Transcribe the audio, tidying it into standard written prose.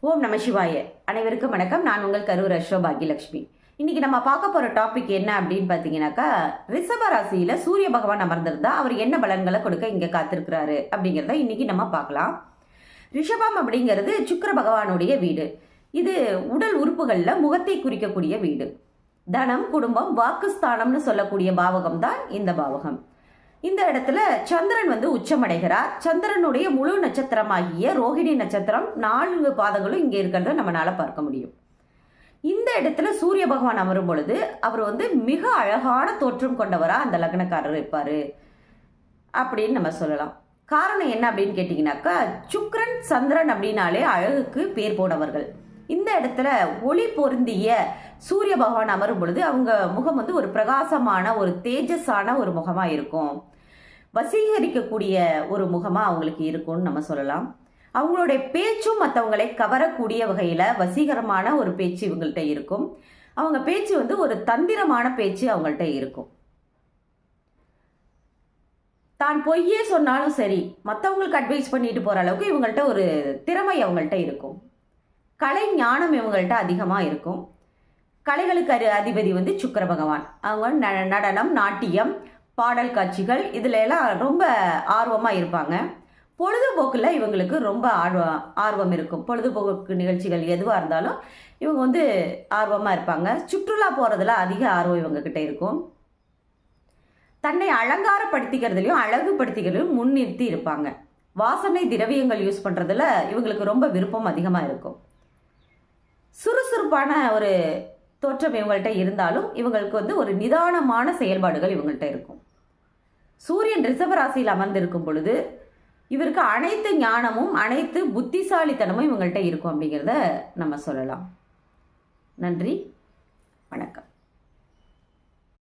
ஓம் நம சிவாய. அனைவருக்கும் வணக்கம். நான் உங்கள் கரூர் பாகியலட்சுமி. இன்னைக்கு நம்ம பார்க்க போற டாபிக் என்ன அப்படின்னு பார்த்தீங்கன்னாக்கா, ரிஷப ராசியில சூரிய பகவான் அமர்ந்திருந்தா அவர் என்ன பலன்களை கொடுக்க இங்க காத்திருக்கிறாரு அப்படிங்கிறத இன்னைக்கு நம்ம பார்க்கலாம். ரிஷபம் அப்படிங்கிறது சுக்கிர பகவானுடைய வீடு. இது உடல் உறுப்புகள்ல முகத்தை குறிக்கக்கூடிய வீடு. தனம், குடும்பம், வாக்குஸ்தானம்னு சொல்லக்கூடிய பாவகம் தான் இந்த பாவகம். இந்த இடத்துல சந்திரன் உச்சமடைகிறார். சந்திரனுடைய முழு நட்சத்திரமாகிய ரோஹிணி நட்சத்திரம் 4 பாதங்களும் இங்கே இருக்கிறத நம்மளால பார்க்க முடியும். இந்த இடத்துல சூரிய பகவான் அமரும் பொழுது அவர் மிக அழகான தோற்றம் கொண்டவரா அந்த லக்னக்காரர் இருப்பாரு அப்படின்னு நம்ம சொல்லலாம். காரணம் என்ன அப்படின்னு கேட்டீங்கன்னாக்கா, சுக்கிரன் சந்திரன் அப்படின்னாலே அழகுக்கு பேர் போனவர்கள். இந்த இடத்துல ஒளி பொருந்திய சூரிய பகவான் அமரும் பொழுது அவங்க முகம் ஒரு பிரகாசமான ஒரு தேஜஸான ஒரு முகமா இருக்கும். வசீகரிக்கக்கூடிய ஒரு முகமா அவங்களுக்கு இருக்கும்னு நம்ம சொல்லலாம். அவங்களுடைய பேச்சும் மற்றவங்களை கவரக்கூடிய வகையில வசீகரமான ஒரு பேச்சு இவங்கள்ட்ட இருக்கும். அவங்க பேச்சு ஒரு தந்திரமான பேச்சு அவங்கள்ட்ட இருக்கும். தான் பொய்யே சொன்னாலும் சரி, மற்றவங்களுக்கு அட்வைஸ் பண்ணிட்டு போற அளவுக்கு இவங்கள்ட்ட ஒரு திறமை அவங்கள்ட்ட இருக்கும். கலை ஞானம் இவங்கள்ட்ட அதிகமாக இருக்கும். கலைகளுக்கு அதிபதி சுக்கிர பகவான். அவங்க நடனம், நாட்டியம், பாடல் காட்சிகள் இதில் எல்லாம் ரொம்ப ஆர்வமாக இருப்பாங்க. பொழுதுபோக்கில் இவங்களுக்கு ரொம்ப ஆர்வம் இருக்கும். பொழுதுபோக்கு நிகழ்ச்சிகள் எதுவாக இருந்தாலும் இவங்க ஆர்வமாக இருப்பாங்க. சுற்றுலா போகிறதுல அதிக ஆர்வம் இவங்கக்கிட்ட இருக்கும். தன்னை அலங்காரப்படுத்திக்கிறதுலையும் அழகுபடுத்திக்கிறதுலையும் முன்னிறுத்தி இருப்பாங்க. வாசனை திரவியங்கள் யூஸ் பண்ணுறதுல இவங்களுக்கு ரொம்ப விருப்பம் அதிகமாக இருக்கும். சுறுசுறுப்பான ஒரு தோற்றம் இவங்கள்ட்ட இருந்தாலும் இவங்களுக்கு ஒரு நிதானமான செயல்பாடுகள் இவங்கள்ட்ட இருக்கும். சூரியன் ரிஷபராசியில் அமர்ந்திருக்கும் பொழுது இவருக்கு அனைத்து ஞானமும் அனைத்து புத்திசாலித்தனமும் இவங்கள்ட்ட இருக்கும் அப்படிங்கிறத நம்ம சொல்லலாம். நன்றி, வணக்கம்.